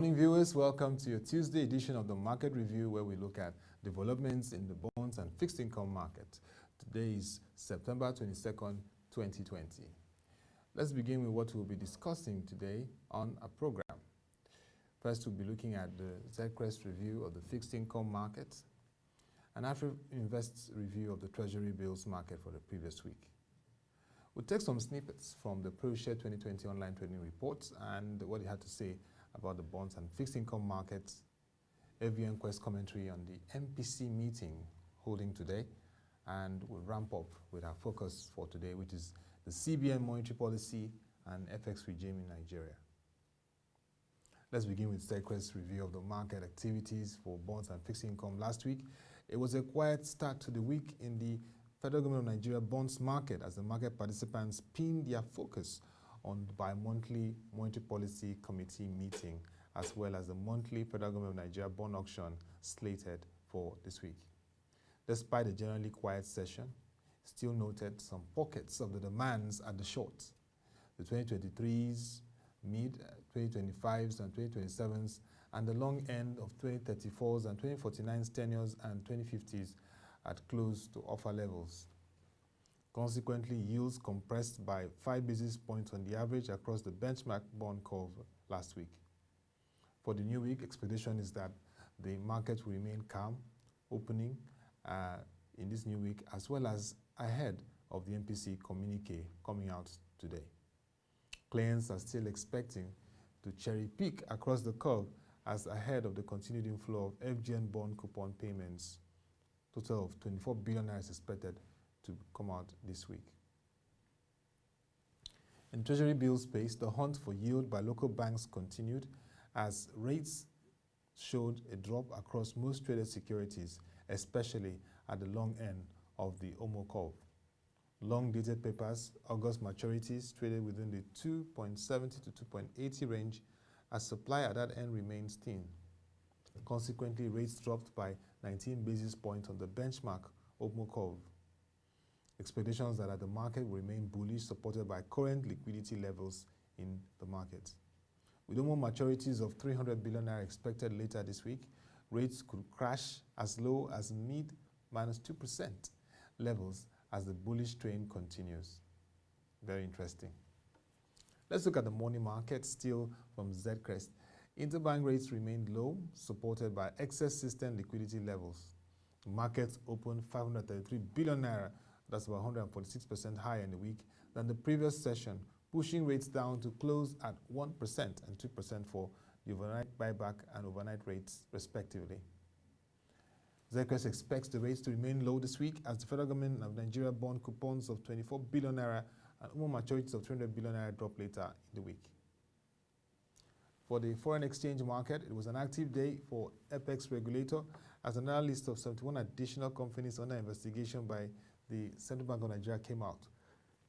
Morning viewers, welcome to your Tuesday edition of the Market Review, where we look at developments in the bonds and fixed income market. Today is September 22nd, 2020. Let's begin with what we'll be discussing today on our program. First, we'll be looking at the ZCREST review of the fixed income market, and AfriInvest's review of the Treasury bills market for the previous week. We'll take some snippets from the ProShare 2020 online trading reports and what it had to say about the bonds and fixed income markets, AVN Quest commentary on the MPC meeting holding today, and we'll ramp up with our focus for today, which is the CBN monetary policy and FX regime in Nigeria. Let's begin with ZCREST's review of the market activities for bonds and fixed income last week. It was a quiet start to the week in the Federal Government of Nigeria bonds market as the market participants pinned their focus on the bi-monthly Monetary Policy Committee meeting, as well as the monthly Federal Government of Nigeria bond auction slated for this week. Despite a generally quiet session, still noted some pockets of the demands at the short. The 2023s, mid-2025s and 2027s, and the long end of 2034s and 2049s tenures and 2050s at close to offer levels. Consequently, yields compressed by 5 basis points on the average across the benchmark bond curve last week. For the new week, expectation is that the market will remain calm, opening in this new week, as well as ahead of the MPC communique coming out today. Clients are still expecting to cherry pick across the curve as ahead of the continued inflow of FGN bond coupon payments. Total of 24 billion naira is expected to come out this week. In Treasury bill space, the hunt for yield by local banks continued as rates showed a drop across most traded securities, especially at the long end of the OMO curve. Long-dated papers, August maturities traded within the 2.70 to 2.80 range as supply at that end remains thin. Consequently, rates dropped by 19 basis points on the benchmark OMO curve. Expectations are that the market will remain bullish, supported by current liquidity levels in the market. With OMO maturities of 300 billion naira expected later this week, rates could crash as low as mid-2% levels as the bullish trend continues. Very interesting. Let's look at the money market, still from ZCREST. Interbank rates remained low, supported by excess system liquidity levels. The markets opened 533 billion naira, that's about 146% higher in the week than the previous session, pushing rates down to close at 1% and 2% for the overnight buyback and overnight rates, respectively. ZCREST expects the rates to remain low this week as the Federal Government of Nigeria bond coupons of 24 billion naira and OMO maturities of 300 billion naira drop later in the week. For the foreign exchange market, it was an active day for Apex regulator as another list of 71 additional companies under investigation by the Central Bank of Nigeria came out.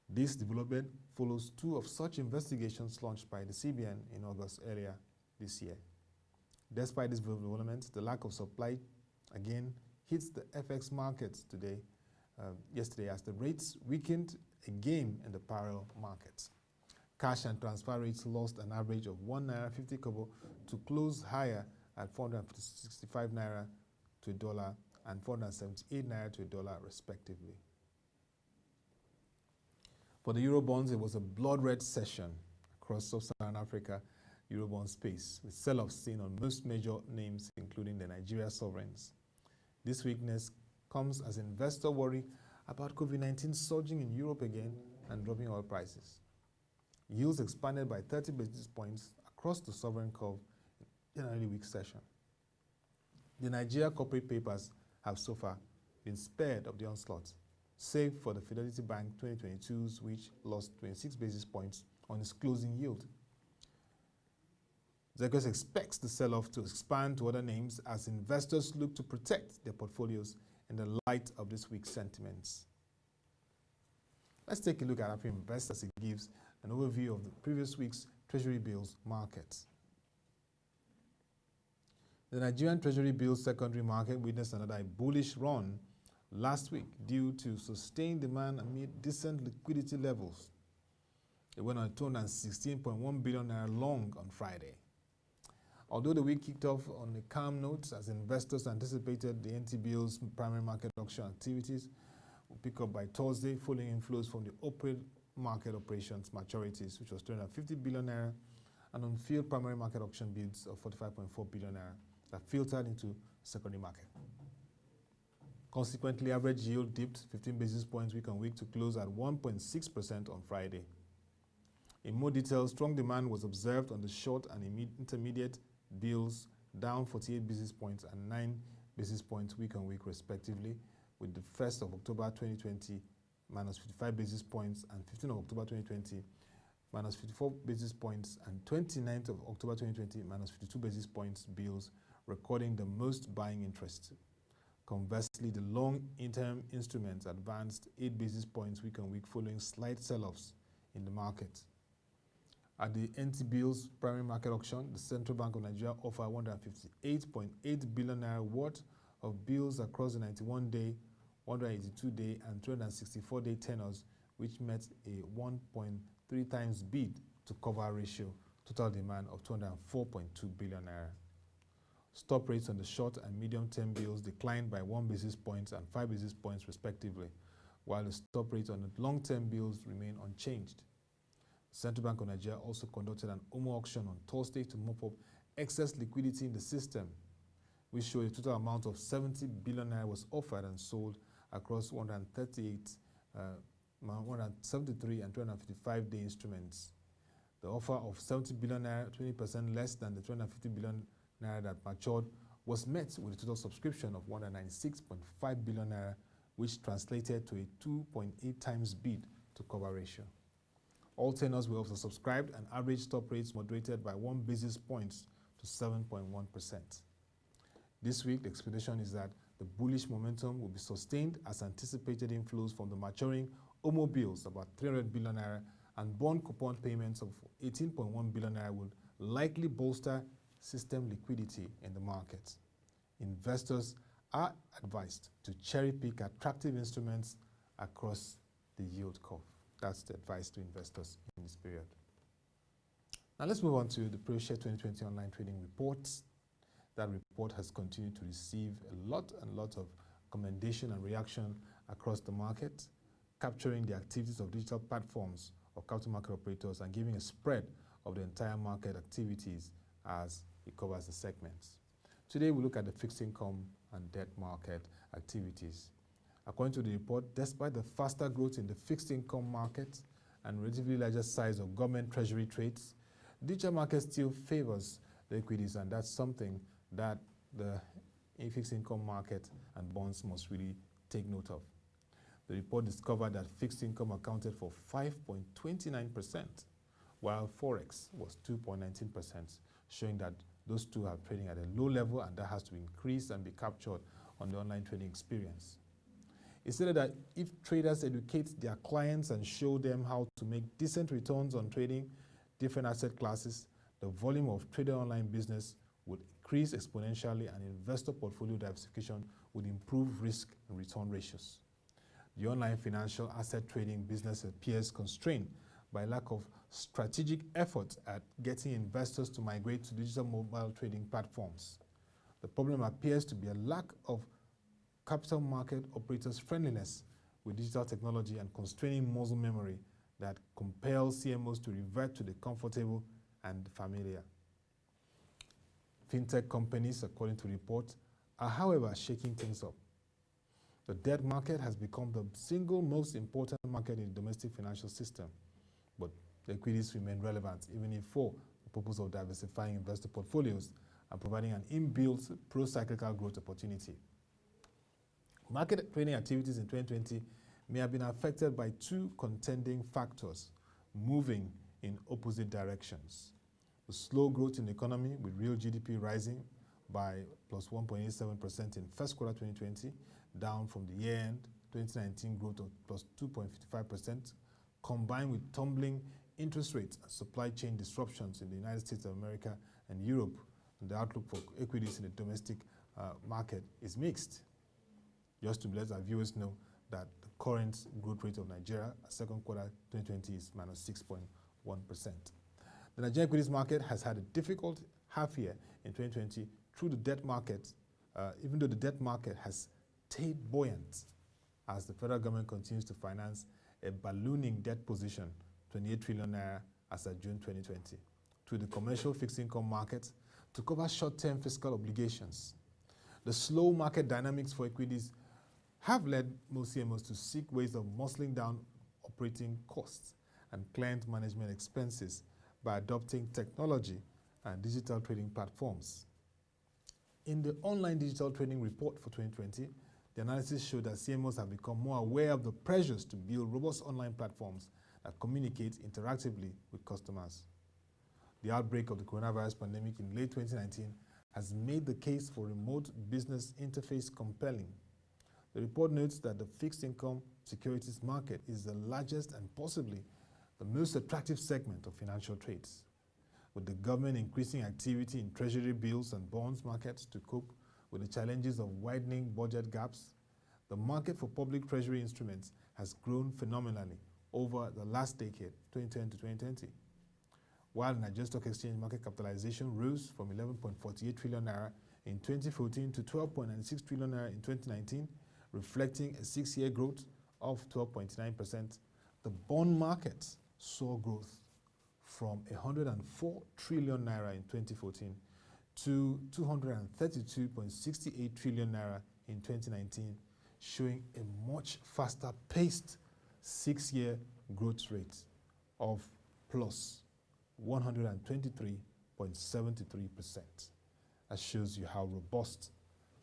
This development follows 2 of such investigations launched by the CBN in August earlier this year. Despite this development, the lack of supply again hits the FX markets yesterday as the rates weakened again in the parallel markets. Cash and transfer rates lost an average of 1 naira 50 kobo to close higher at 465 naira to a dollar and 478 naira to a dollar respectively. For the Eurobonds, it was a blood-red session across sub-Saharan Africa Eurobond space, with sell-offs seen on most major names, including the Nigeria sovereigns. This weakness comes as investors worry about COVID-19 surging in Europe again and dropping oil prices. Yields expanded by 30 basis points across the sovereign curve in an early week session. The Nigeria corporate papers have so far been spared of the onslaught, save for the Fidelity Bank 2022s, which lost 26 basis points on its closing yield. ZCREST expects the sell-off to expand to other names as investors look to protect their portfolios in the light of this week's sentiments. Let's take a look at AfriInvest as it gives an overview of the previous week's Treasury bills markets. The Nigerian Treasury bills secondary market witnessed another bullish run last week due to sustained demand amid decent liquidity levels. It went on 216.1 billion naira long on Friday. Although the week kicked off on a calm note as investors anticipated the NTBL's primary market auction activities will pick up by Thursday, following inflows from the open market operations maturities, which was 250 billion naira, and on-field primary market auction bids of 45.4 billion naira that filtered into secondary market. Consequently, average yield dipped 15 basis points week on week to close at 1.6% on Friday. In more detail, strong demand was observed on the short and intermediate bills, down 48 basis points and 9 basis points week on week respectively, with the 1st of October 2020 minus 55 basis points and 15th of October 2020 minus 54 basis points and 29th of October 2020 minus 52 basis points bills recording the most buying interest. Conversely, the long interim instruments advanced 8 basis points week on week following slight sell-offs in the market. At the NTBL's primary market auction, the Central Bank of Nigeria offered 158.8 billion naira worth of bills across the 91-day, 182-day, and 364-day tenors, which met a 1.3 times bid to cover ratio, total demand of 204.2 billion naira. Stop rates on the short and medium-term bills declined by 1 basis point and 5 basis points respectively, while the stop rate on the long-term bills remain unchanged. The Central Bank of Nigeria also conducted an OMO auction on Thursday to mop up excess liquidity in the system, which showed a total amount of 70 billion naira was offered and sold across 173 and 255-day instruments. The offer of 70 billion naira, 20% less than the 250 billion naira that matured, was met with a total subscription of 196.5 billion naira, which translated to a 2.8 times bid to cover ratio. All tenors were oversubscribed and average stop rates moderated by 1 basis point to 7.1%. This week, the expectation is that the bullish momentum will be sustained as anticipated inflows from the maturing OMO bills, about 300 billion naira, and bond coupon payments of 18.1 billion naira will likely bolster system liquidity in the market. Investors are advised to cherry-pick attractive instruments across the yield curve. That's the advice to investors in this period. Now let's move on to the ProShare 2020 online trading report. That report has continued to receive a lot of commendation and reaction across the market, capturing the activities of digital platforms of capital market operators and giving a spread of the entire market activities as it covers the segments. Today we look at the fixed income and debt market activities. According to the report, despite the faster growth in the fixed income market and relatively larger size of government treasury trades, the digital market still favors the equities, and that's something that the fixed income market and bonds must really take note of. The report discovered that fixed income accounted for 5.29%, while Forex was 2.19%, showing that those two are trading at a low level and that has to increase and be captured on the online trading experience. It stated that if traders educate their clients and show them how to make decent returns on trading different asset classes, the volume of traded online business would increase exponentially and investor portfolio diversification would improve risk and return ratios. The online financial asset trading business appears constrained by lack of strategic effort at getting investors to migrate to digital mobile trading platforms. The problem appears to be a lack of capital market operators' friendliness with digital technology and constraining muscle memory that compels CMOs to revert to the comfortable and familiar. Fintech companies, according to report, are however shaking things up. The debt market has become the single most important market in the domestic financial system, but the equities remain relevant even if for the purpose of diversifying investor portfolios and providing an inbuilt pro-cyclical growth opportunity. Market trading activities in 2020 may have been affected by two contending factors moving in opposite directions. The slow growth in the economy, with real GDP rising by plus 1.87% in first quarter 2020, down from the year-end 2019 growth of plus 2.55%, combined with tumbling interest rates and supply chain disruptions in the United States of America and Europe, and the outlook for equities in the domestic market is mixed. Just to let our viewers know that the current growth rate of Nigeria, second quarter 2020, is minus 6.1%. The Nigerian equities market has had a difficult half year in 2020 through the debt market, even though the debt market has stayed buoyant as the federal government continues to finance a ballooning debt position, 28 trillion naira as of June 2020, through the commercial fixed income market to cover short-term fiscal obligations. The slow market dynamics for equities have led most CMOs to seek ways of muscling down operating costs and client management expenses by adopting technology and digital trading platforms. In the online digital trading report for 2020, the analysis showed that CMOs have become more aware of the pressures to build robust online platforms that communicate interactively with customers. The outbreak of the coronavirus pandemic in late 2019 has made the case for remote business interface compelling. The report notes that the fixed income securities market is the largest and possibly the most attractive segment of financial trades, with the government increasing activity in treasury bills and bonds markets to cope with the challenges of widening budget gaps. The market for public treasury instruments has grown phenomenally over the last decade, 2010 to 2020. While the Nigerian Stock Exchange market capitalization rose from 11.48 trillion naira in 2014 to 12.96 trillion naira in 2019, reflecting a 6-year growth of 12.9%, the bond market saw growth from 104 trillion naira in 2014 to 232.68 trillion naira in 2019, showing a much faster paced 6-year growth rate of plus 123.73%. That shows you how robust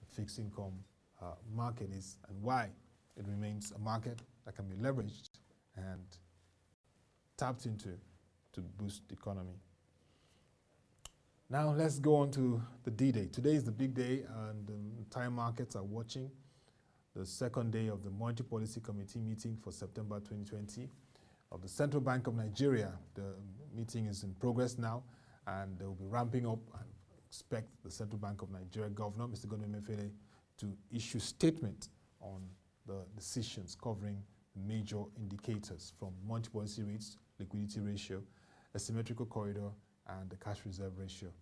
the fixed income market is and why it remains a market that can be leveraged and tapped into to boost the economy. Now let's go on to the D-Day. Today is the big day and the entire markets are watching the second day of the Monetary Policy Committee meeting for September 2020 of the Central Bank of Nigeria. The meeting is in progress now and they will be ramping up, and expect the Central Bank of Nigeria Governor, Mr. Godwin Emefiele, to issue statement on the decisions covering major indicators from monetary policy rates, liquidity ratio, asymmetrical corridor, and the cash reserve ratio.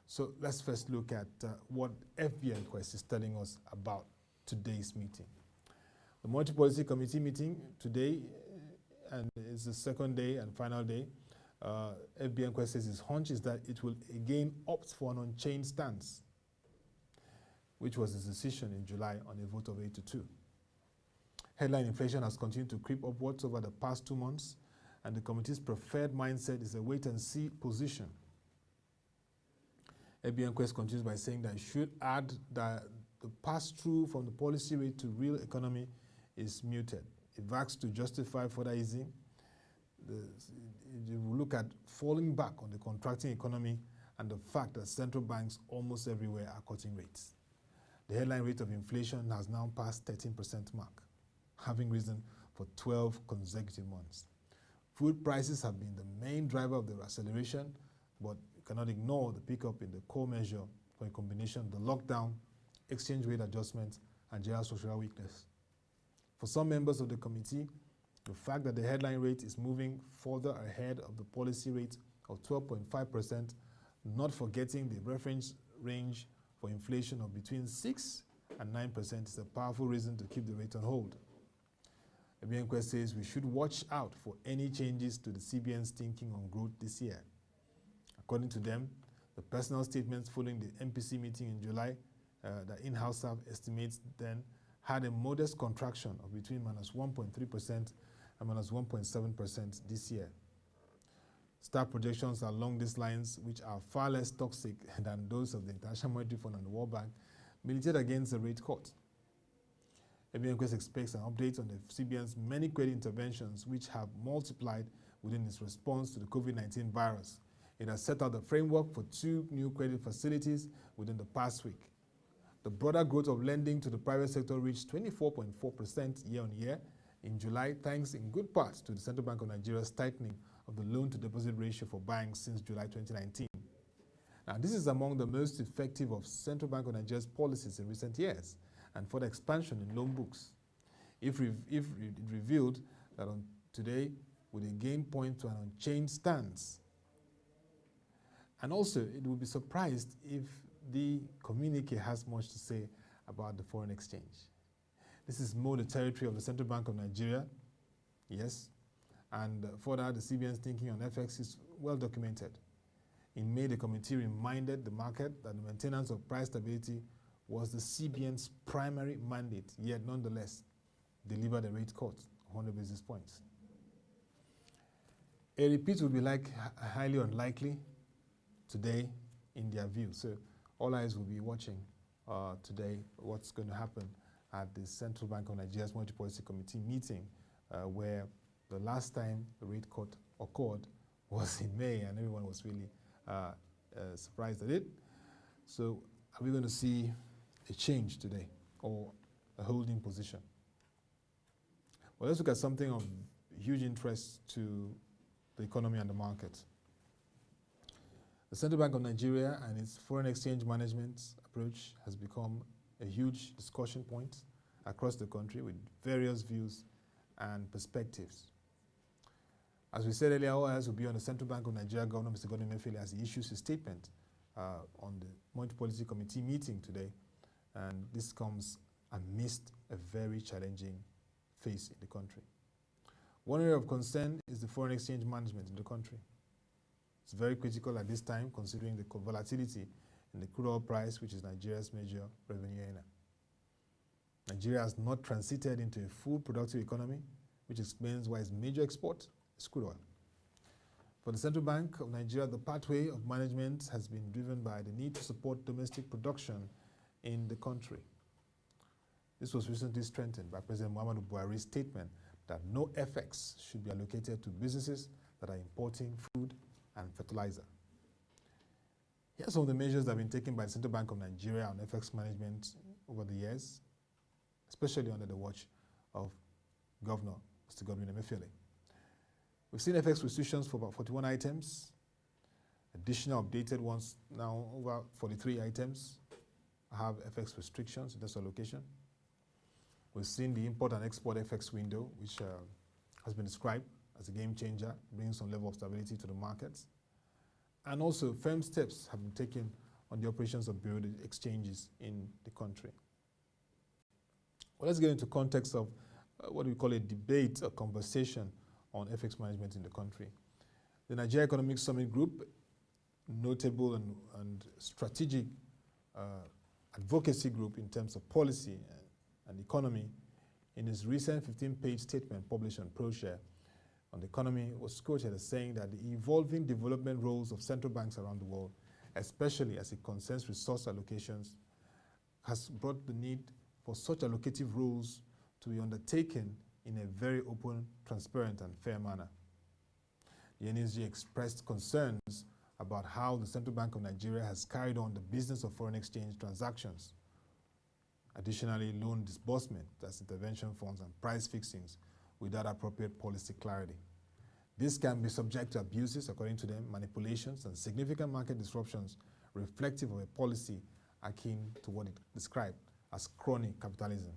So let's first look at what FBN Quest is telling us about today's meeting. The Monetary Policy Committee meeting today, and it's the second day and final day. FBN Quest says his hunch is that it will again opt for an unchanged stance, which was his decision in July on a vote of 8-2. Headline inflation has continued to creep upwards over the past 2 months, and the committee's preferred mindset is a wait-and-see position. FBN Quest continues by saying that it should add that the pass-through from the policy rate to real economy is muted. It asks to justify further easing. You will look at falling back on the contracting economy and the fact that central banks almost everywhere are cutting rates. The headline rate of inflation has now passed 13% mark, having risen for 12 consecutive months. Food prices have been the main driver of the acceleration, but you cannot ignore the pickup in the core measure for a combination of the lockdown, exchange rate adjustments, and general social weakness. For some members of the committee, the fact that the headline rate is moving further ahead of the policy rate of 12.5%, not forgetting the reference range for inflation of between 6 and 9%, is a powerful reason to keep the rate on hold. FBN Quest says we should watch out for any changes to the CBN's thinking on growth this year. According to them, the personal statements following the MPC meeting in July, the in-house staff estimates then had a modest contraction of between -1.3% and -1.7% this year. Staff projections along these lines, which are far less toxic than those of the International Monetary Fund and the World Bank, militate against a rate cut. FBN Quest expects an update on the CBN's many credit interventions, which have multiplied within its response to the COVID-19 virus. It has set out the framework for 2 new credit facilities within the past week. The broader growth of lending to the private sector reached 24.4% year-on-year in July, thanks in good part to the Central Bank of Nigeria's tightening of the loan-to-deposit ratio for banks since July 2019. Now, this is among the most effective of Central Bank of Nigeria's policies in recent years, and further expansion in loan books. If it revealed that on today would again point to an unchanged stance. And also, it will be surprised if the communique has much to say about the foreign exchange. This is more the territory of the Central Bank of Nigeria, yes, and further, the CBN's thinking on FX is well documented. In May, the committee reminded the market that the maintenance of price stability was the CBN's primary mandate, yet nonetheless delivered a rate cut, 100 basis points. A repeat would be highly unlikely today in their view. So all eyes will be watching today what's going to happen at the Central Bank of Nigeria's Monetary Policy Committee meeting, where the last time the rate cut occurred was in May, and everyone was really surprised at it. So are we going to see a change today or a holding position? Well, let's look at something of huge interest to the economy and the market. The Central Bank of Nigeria and its foreign exchange management approach has become a huge discussion point across the country with various views and perspectives. As we said earlier, all eyes will be on the Central Bank of Nigeria Governor, Mr. Godwin Emefiele, as he issues his statement on the Monetary Policy Committee meeting today. And this comes amidst a very challenging phase in the country. One area of concern is the foreign exchange management in the country. It's very critical at this time, considering the volatility in the crude oil price, which is Nigeria's major revenue earner. Nigeria has not transited into a full productive economy, which explains why its major export is crude oil. For the Central Bank of Nigeria, the pathway of management has been driven by the need to support domestic production in the country. This was recently strengthened by President Muhammadu Buhari's statement that no FX should be allocated to businesses that are importing food and fertilizer. Here are some of the measures that have been taken by the Central Bank of Nigeria on FX management over the years, especially under the watch of Governor Mr. Godwin Emefiele. We've seen FX restrictions for about 41 items, additional updated ones now over 43 items have FX restrictions in terms of allocation. We've seen the import and export FX window, which has been described as a game changer, bringing some level of stability to the markets. And also, firm steps have been taken on the operations of bureau exchanges in the country. Well, let's get into context of what we call a debate or conversation on FX management in the country. The Nigeria Economic Summit Group, notable and strategic advocacy group in terms of policy and economy, in its recent 15-page statement published on ProShare on the economy, was quoted as saying that the evolving development roles of central banks around the world, especially as it concerns resource allocations, has brought the need for such allocative roles to be undertaken in a very open, transparent, and fair manner. The NSG expressed concerns about how the Central Bank of Nigeria has carried on the business of foreign exchange transactions. Additionally, loan disbursement, that's intervention funds, and price fixings without appropriate policy clarity. This can be subject to abuses, according to them, manipulations, and significant market disruptions reflective of a policy akin to what it described as crony capitalism.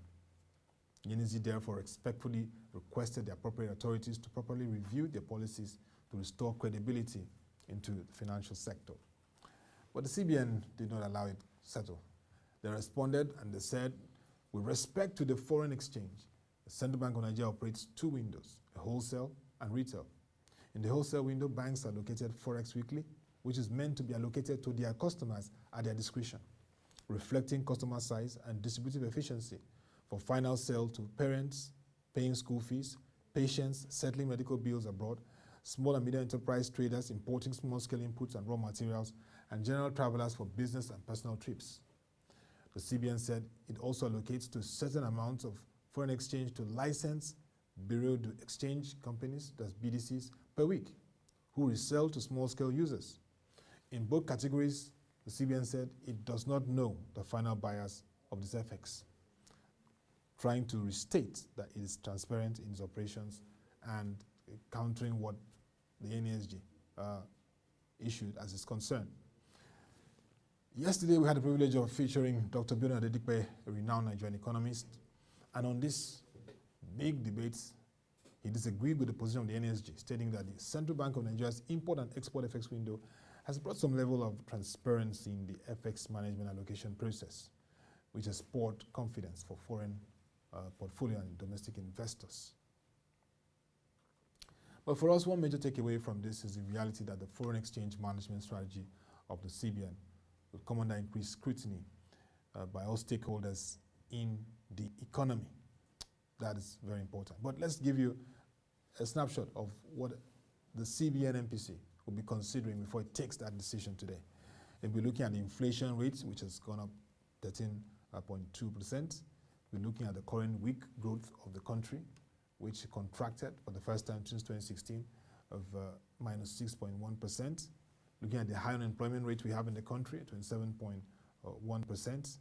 NSG therefore respectfully requested the appropriate authorities to properly review their policies to restore credibility into the financial sector. But the CBN did not allow it settle. They responded and they said, with respect to the foreign exchange, the Central Bank of Nigeria operates two windows, a wholesale and retail. In the wholesale window, banks allocated Forex Weekly, which is meant to be allocated to their customers at their discretion, reflecting customer size and distributive efficiency for final sale to parents, paying school fees, patients settling medical bills abroad, small and medium enterprise traders importing small-scale inputs and raw materials, and general travelers for business and personal trips. The CBN said it also allocates to certain amounts of foreign exchange to licensed bureau exchange companies, that's BDCs, per week, who resell to small-scale users. In both categories, the CBN said it does not know the final buyers of this FX, trying to restate that it is transparent in its operations and countering what the NSG issued as its concern. Yesterday, we had the privilege of featuring Dr. Biona Adedipe, a renowned Nigerian economist, and on this big debate, he disagreed with the position of the NSG, stating that the Central Bank of Nigeria's import and export FX window has brought some level of transparency in the FX management allocation process, which has spurred confidence for foreign portfolio and domestic investors. But for us, one major takeaway from this is the reality that the foreign exchange management strategy of the CBN will come under increased scrutiny by all stakeholders in the economy. That is very important. But let's give you a snapshot of what the CBN MPC will be considering before it takes that decision today. It'll be looking at the inflation rate, which has gone up 13.2%. We're looking at the current weak growth of the country, which contracted for the first time since 2016 of minus 6.1%. Looking at the high unemployment rate we have in the country, 27.1%.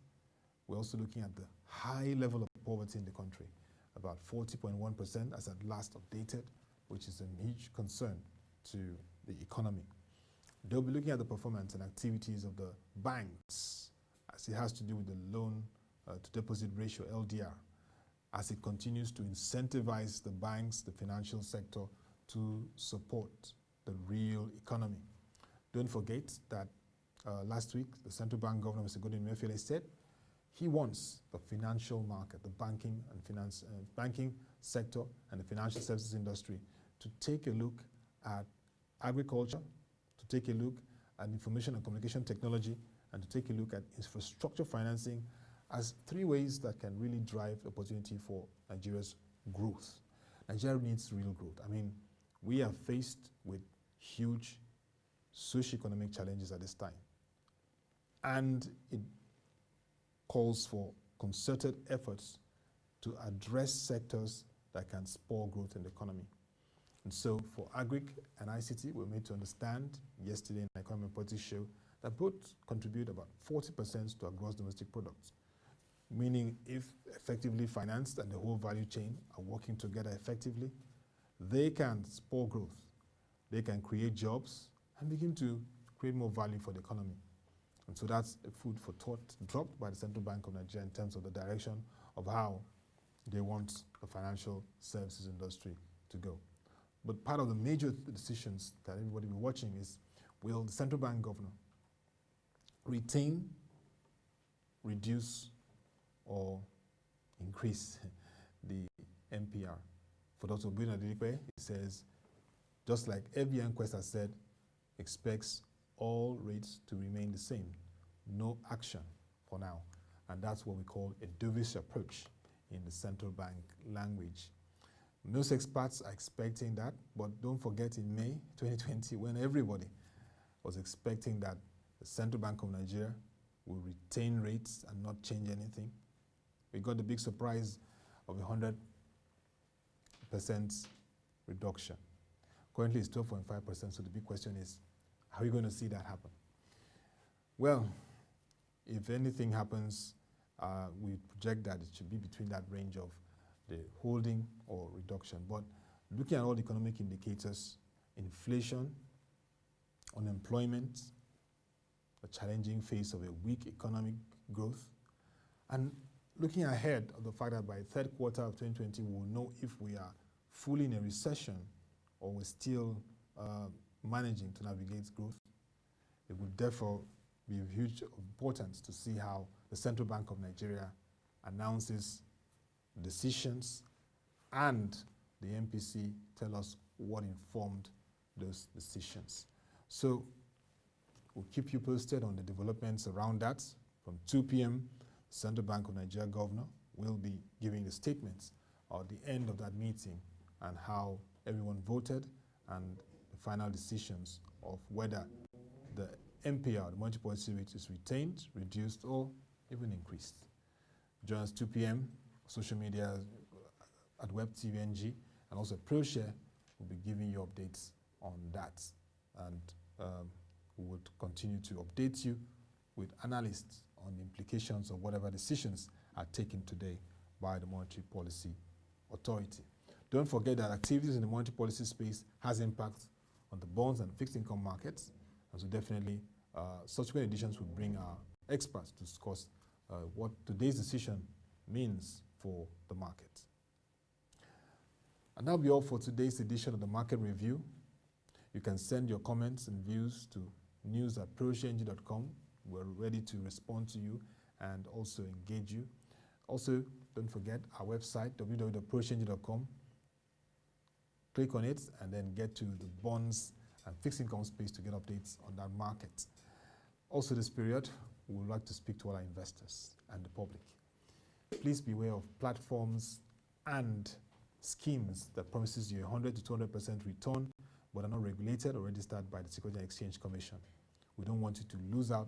We're also looking at the high level of poverty in the country, about 40.1% as at last updated, which is a huge concern to the economy. They'll be looking at the performance and activities of the banks as it has to do with the loan to deposit ratio, LDR, as it continues to incentivize the banks, the financial sector, to support the real economy. Don't forget that last week, the central bank governor, Mr. Godwin Emefiele, said he wants the financial market, the banking sector and the financial services industry to take a look at agriculture, to take a look at information and communication technology, and to take a look at infrastructure financing as three ways that can really drive opportunity for Nigeria's growth. Nigeria needs real growth. I mean, we are faced with huge socio-economic challenges at this time. And it calls for concerted efforts to address sectors that can spur growth in the economy. And so for Agric and ICT, we're made to understand yesterday in the Economic and Politics show that both contribute about 40% to our gross domestic product. Meaning if effectively financed and the whole value chain are working together effectively, they can spur growth, they can create jobs and begin to create more value for the economy. And so that's a food for thought dropped by the Central Bank of Nigeria in terms of the direction of how they want the financial services industry to go. But part of the major decisions that everybody will be watching is, will the Central Bank governor retain, reduce, or increase the MPR? For those who have been at the it says, just like FBN Quest has said, expects all rates to remain the same. No action for now. And that's what we call a dovish approach in the central bank language. Most experts are expecting that, but don't forget in May 2020, when everybody was expecting that the Central Bank of Nigeria will retain rates and not change anything, we got the big surprise of 100% reduction. Currently it's 12.5%, so the big question is, are we going to see that happen? Well, if anything happens, we project that it should be between that range of the holding or reduction. But looking at all the economic indicators, inflation, unemployment, a challenging phase of a weak economic growth, and looking ahead of the fact that by third quarter of 2020, we will know if we are fully in a recession or we're still managing to navigate growth. It would therefore be of huge importance to see how the Central Bank of Nigeria announces decisions and the MPC tell us what informed those decisions. So we'll keep you posted on the developments around that. From 2 p.m., Central Bank of Nigeria governor will be giving the statements at the end of that meeting and how everyone voted and the final decisions of whether the MPR, the monetary policy rate, is retained, reduced, or even increased. Join us 2 p.m. Social media at WebTV NG, and also ProShare will be giving you updates on that. And we would continue to update you with analysts on the implications of whatever decisions are taken today by the Monetary Policy Authority. Don't forget that activities in the monetary policy space has impact on the bonds and fixed income markets, and so definitely subsequent editions will bring our experts to discuss what today's decision means for the market. And that'll be all for today's edition of the Market Review. You can send your comments and views to news@proshng.com. We're ready to respond to you and also engage you. Also, don't forget our website, www.proshng.com. Click on it and then get to the bonds and fixed income space to get updates on that market. Also this period, we would like to speak to all our investors and the public. Please be aware of platforms and schemes that promises you 100 to 200% return, but are not regulated or registered by the Securities and Exchange Commission. We don't want you to lose out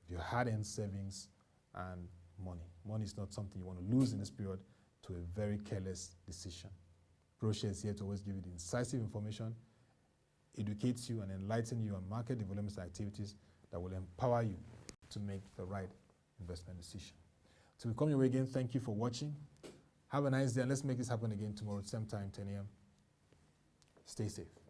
your hard-earned savings and money. Money is not something you want to lose in this period to a very careless decision. ProShare is here to always give you the incisive information, educate you and enlighten you on market developments and activities that will empower you to make the right investment decision. So we come your way again. Thank you for watching. Have a nice day, and let's make this happen again tomorrow, same time, 10 a.m. Stay safe.